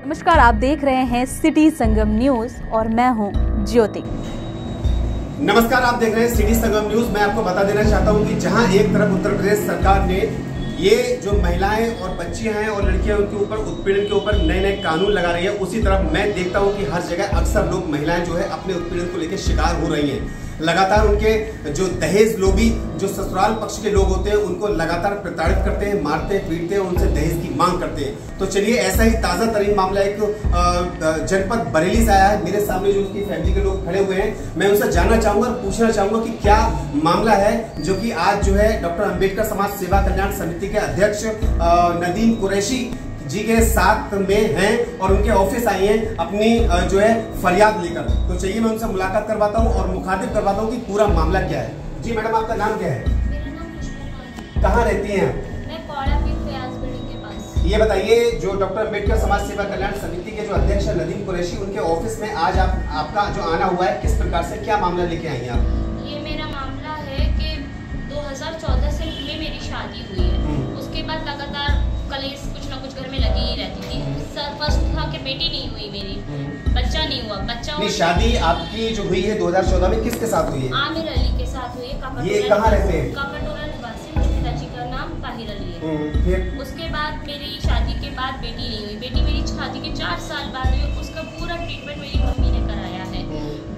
नमस्कार, आप देख रहे हैं सिटी संगम न्यूज और मैं हूं ज्योति। नमस्कार, आप देख रहे हैं सिटी संगम न्यूज। मैं आपको बता देना चाहता हूं कि जहां एक तरफ उत्तर प्रदेश सरकार ने ये जो महिलाएं और बच्चियां हैं और लड़कियां उनके ऊपर उत्पीड़न के ऊपर नए नए कानून लगा रही है, उसी तरफ मैं देखता हूं कि हर जगह अक्सर लोग महिलाएं जो है अपने उत्पीड़न को लेकर शिकार हो रही हैं। लगातार उनके जो दहेज लोभी जो ससुराल पक्ष के लोग होते हैं उनको लगातार प्रताड़ित करते हैं, मारते हैं, पीटते हैं, उनसे दहेज की मांग करते हैं। तो चलिए, ऐसा ही ताजा तरीन मामला एक जनपद बरेली से आया है। मेरे सामने जो उसकी फैमिली के लोग खड़े हुए हैं, मैं उनसे जानना चाहूंगा और पूछना चाहूंगा कि क्या मामला है जो कि आज जो है डॉक्टर अंबेडकर समाज सेवा कल्याण समिति के अध्यक्ष नदीम कुरैशी जी के साथ में हैं और उनके ऑफिस आई हैं अपनी जो है फरियाद लेकर। तो चलिए मैं उनसे मुलाकात करवाता हूं और मुखातिब करवाता हूं कि पूरा मामला क्या है। जी मैडम, आपका नाम क्या है? मेरा नाम पुष्पा। कहाँ रहती हैं? मैं कौड़ा पीर फयाज बिल्डिंग के पास। ये बताइए, जो डॉक्टर अंबेडकर समाज सेवा कल्याण समिति के जो अध्यक्ष है नदीम कुरैशी, उनके ऑफिस में आज आपका जो आना हुआ है, किस प्रकार से क्या मामला लेके आई हैं आप? ये मेरा मामला है कि 2014 से पहले मेरी शादी हुई है। उसके बाद लगातार कलेश कुछ ना कुछ घर में लगी ही रहती थी। फर्स्ट था कि बेटी नहीं हुई मेरी, बच्चा नहीं हुआ। नहीं, शादी आपकी जो हुई है 2014 में किसके साथ हुई है? आमिर अली के साथ हुई है। ये कहाँ रहते हैं? काकटोला निवासी। मेरे पिताजी का नाम ताहिर अली है। फिर उसके बाद मेरी शादी के बाद बेटी नहीं हुई। बेटी मेरी शादी के 4 साल बाद हुई। उसका पूरा ट्रीटमेंट मेरी मम्मी ने कराया है।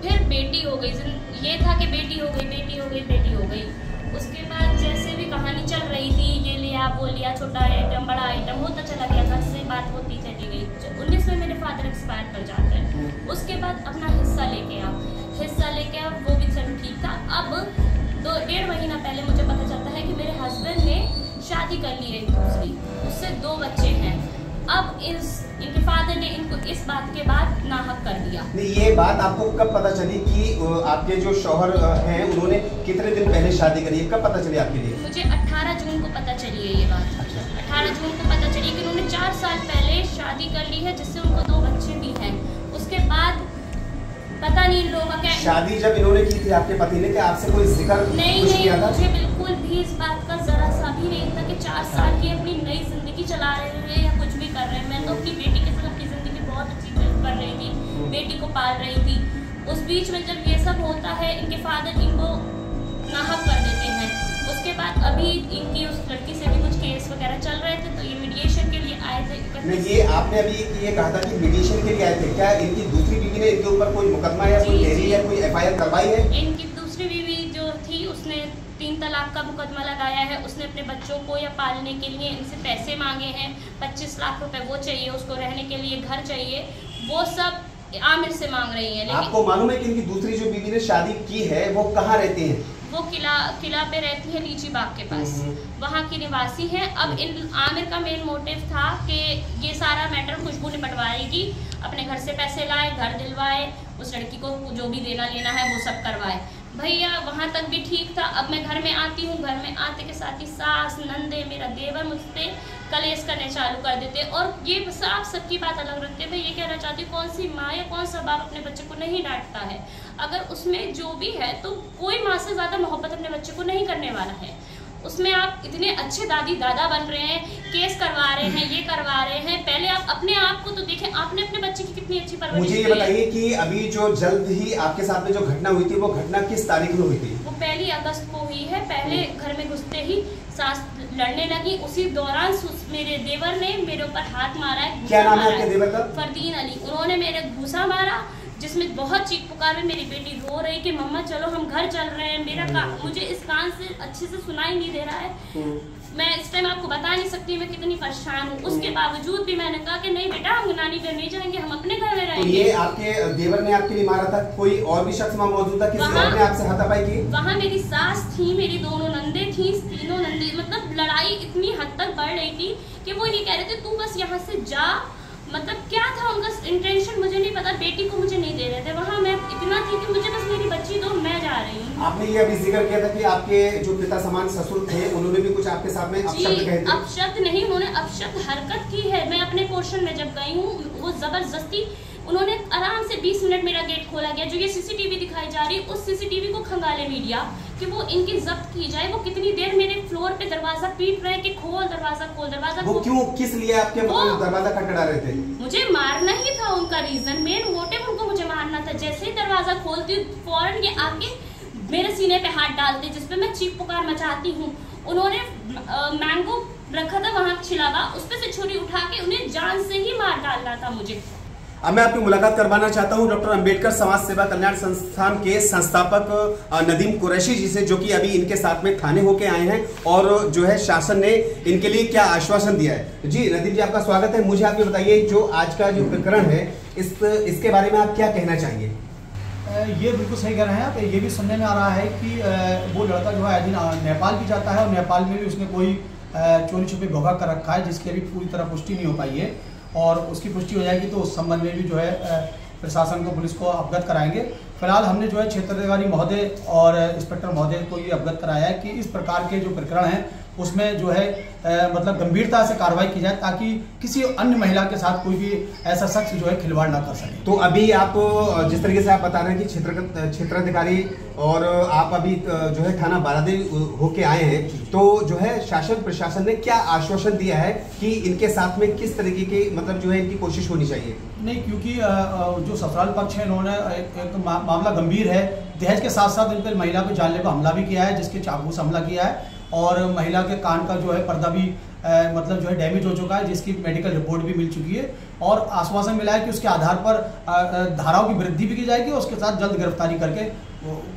फिर बेटी हो गई। ये था कि बेटी हो गई, बेटी हो गई, बेटी हो गई। उसके बाद जैसे भी कहानी चल रही थी, ये लिया वो लिया, छोटा आइटम बड़ा आइटम होता चला गया, घर से बात होती चली गई। 19 में मेरे फादर एक्सपायर कर जाते हैं। उसके बाद अपना हिस्सा लेके आ, वो भी सब ठीक था। अब 1.5 महीना पहले मुझे पता चलता है कि मेरे हस्बैंड ने शादी कर ली है दूसरी, उससे 2 बच्चे हैं। अब इनके फादर ने इनको इस बात के बाद नाहक कर दिया। नहीं, ये बात आपको कब पता चली कि आपके जो शौहर हैं उन्होंने कितने दिन पहले शादी करी है? कब पता चली आपके लिए? मुझे 18 जून को पता चली है ये बात। 18 जून को पता चली कि उन्होंने 4 साल पहले शादी कर ली है, जिससे उनको 2 बच्चे भी हैं। उसके बाद पता नहीं इन लोगों का क्या। शादी जब इन्होंने की थी आपके पति ने, क्या आपसे कोई जिक्र नहीं, किया था? मुझे बिल्कुल भी इस बात का जरा सा भी नहीं था कि 4 साल की अपनी नई जिंदगी चला रहे हैं या कुछ भी कर रहे हैं। मैं तो अपनी बेटी के साथ अपनी जिंदगी बहुत अच्छी से कर रही थी, बेटी को पाल रही थी। उस बीच में जब ये सब होता है, इनके फादर इनको नाहक कर देते हैं। उसके बाद अभी इनकी उस लड़की से भी कुछ केस वगैरह चल रहे थे, तो ये मीडिएशन के लिए आए थे। नहीं, ये आपने अभी ये कहा था कि मीडिएशन के लिए आए थे। क्या इनकी दूसरी बीवी ने इनके ऊपर कोई मुकदमा या कोई डेयरी या कोई FIR करवाई है? इनकी दूसरी बीवी जो थी उसने 3 तलाक का मुकदमा लगाया है। उसने अपने बच्चों को या पालने के लिए इनसे पैसे मांगे हैं। 25 लाख रुपए वो चाहिए, उसको रहने के लिए घर चाहिए, वो सब आमिर से मांग रही है। लेकिन आपको मालूम है कि इनकी दूसरी जो बीवी ने शादी की है वो कहाँ रहती है? वो किला पे रहती है, लीची बाग के पास, वहाँ की निवासी है। अब इन आमिर का मेन मोटिव था कि ये सारा मैटर खुशबू निपटवाएगी, अपने घर से पैसे लाए, घर दिलवाए, उस लड़की को जो भी देना लेना है वो सब करवाए। भैया वहाँ तक भी ठीक था। अब मैं घर में आती हूँ, घर में आते के साथ ही सास, नंदे, मेरा देवर मुझसे कलेश करने चालू कर देते और ये साफ सबकी बात अलग रखते हैं। मैं ये कहना चाहती हूँ, कौन सी माँ या कौन सा बाप अपने बच्चे को नहीं डांटता है? अगर उसमें जो भी है तो कोई माँ से ज़्यादा मोहब्बत अपने बच्चे को नहीं करने वाला है। उसमें आप इतने अच्छे दादी दादा बन रहे हैं, केस करवा रहे हैं, ये करवा रहे हैं। पहले आप अपने आप को तो देखें, आपने अपने बच्चे की कितनी अच्छी परवरिश की है। मुझे ये बताइए कि अभी जो जल्द ही आपके साथ में जो घटना हुई थी, वो घटना किस तारीख में हुई थी? वो 1 अगस्त को हुई है। पहले घर में घुसते ही सास लड़ने लगी, उसी दौरान मेरे देवर ने मेरे ऊपर हाथ मारा है। क्या नाम है आपके देवर का? फरदीन अली। उन्होंने मेरे घूसा मारा, जिसमें बहुत चीख पुकार में मेरी बेटी रो रही कि मम्मा चलो हम घर चल रहे हैं। मेरा मुझे इस कान से अच्छे से सुनाई नहीं दे रहा है। मैं इस टाइम आपको बता नहीं सकती मैं कितनी परेशान हूँ। उसके बावजूद भी मैंने कहा कि नहीं बेटा, हम नानी घर नहीं जाएंगे, हम अपने घर में रहेंगे। ये आपके देवर ने आपके लिए मारा था? कोई और भी शख्स वहाँ मौजूद था? किसी और ने आपसे हाथापाई की? वहाँ मेरी सास थी, मेरी 2 नंदे थी, 3 नंदे। मतलब लड़ाई इतनी हद तक बढ़ रही थी कि वो ये कह रहे थे तू बस यहाँ से जा। मतलब क्या था उनका इंटेंशन मुझे नहीं पता। बेटी को मुझे नहीं दे रहे थे। वहाँ मैं इतना थी कि मुझे बस मेरी बच्ची दो, मैं जा रही हूँ। आपने ये अभी जिक्र किया था कि आपके जो पिता समान ससुर थे, उन्होंने भी कुछ आपके साथ में अपशब्द कहे थे? अपशब्द नहीं, उन्होंने अपशब्द हरकत की है। मैं अपने पोर्शन में जब गई हूँ, वो जबरदस्ती उन्होंने आराम से 20 मिनट मेरा गेट खोला गया। जो ये CCTV दिखाई जा रही है, उस CCTV को खंगाले मीडिया कि वो इनकी जब्त की जाए। वो कितनी देर मेरे फ्लोर पे दरवाजा पीट रहे हैं कि खोल दरवाजा, खोल दरवाजा। वो क्यों, किस लिए आपके मतलब दरवाजा खटखटा रहे थे? मुझे मारना ही था उनका रीजन, मेन मोटिव उनको मुझे मारना था। जैसे ही दरवाजा खोलती फौरन ये आके मेरे सीने पे हाथ डालते, जिसपे मैं चीख पुकार मचाती हूँ। उन्होंने मैंगो रखा था वहां छिलावा, उस पे से छुरी उठा के उन्हें जान से ही मार डालना था मुझे। अब मैं आपकी मुलाकात करवाना चाहता हूं डॉक्टर अंबेडकर समाज सेवा कल्याण संस्थान के संस्थापक नदीम कुरैशी जी से, जो कि अभी इनके साथ में थाने होके आए हैं और जो है शासन ने इनके लिए क्या आश्वासन दिया है। जी नदीम जी, आपका स्वागत है। मुझे आप ये बताइए, जो आज का जो प्रकरण है इसके बारे में आप क्या कहना चाहेंगे? ये बिल्कुल सही कह रहे हैं आप। ये भी सुनने में आ रहा है कि वो लड़का जो है नेपाल भी जाता है और नेपाल में भी उसने कोई चोरी छुपे भोगा कर रखा है, जिसकी अभी पूरी तरह पुष्टि नहीं हो पाई है। और उसकी पुष्टि हो जाएगी तो उस संबंध में भी जो है प्रशासन को, पुलिस को अवगत कराएंगे। फिलहाल हमने जो है क्षेत्राधिकारी महोदय और इंस्पेक्टर महोदय को ये अवगत कराया है कि इस प्रकार के जो प्रकरण हैं उसमें जो है मतलब गंभीरता से कार्रवाई की जाए, ताकि किसी अन्य महिला के साथ कोई भी ऐसा शख्स जो है खिलवाड़ ना कर सके। तो अभी आप जिस तरीके से आप बता रहे हैं कि क्षेत्राधिकारी और आप अभी जो है थाना बारादेव होके आए हैं, तो जो है शासन प्रशासन ने क्या आश्वासन दिया है कि इनके साथ में किस तरीके की मतलब जो है इनकी कोशिश होनी चाहिए? नहीं, क्योंकि जो ससुराल पक्ष है इन्होंने एक मामला गंभीर है। दहेज के साथ साथ इन पर महिला पे जानलेवा हमला भी किया है, जिसके चाकू से हमला किया है, और महिला के कान का जो है पर्दा भी मतलब जो है डैमेज हो चुका है, जिसकी मेडिकल रिपोर्ट भी मिल चुकी है। और आश्वासन मिला है कि उसके आधार पर धाराओं की वृद्धि भी की जाएगी और उसके साथ जल्द गिरफ्तारी करके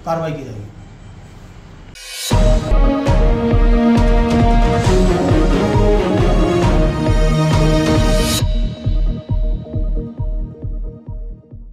कार्रवाई की जाएगी।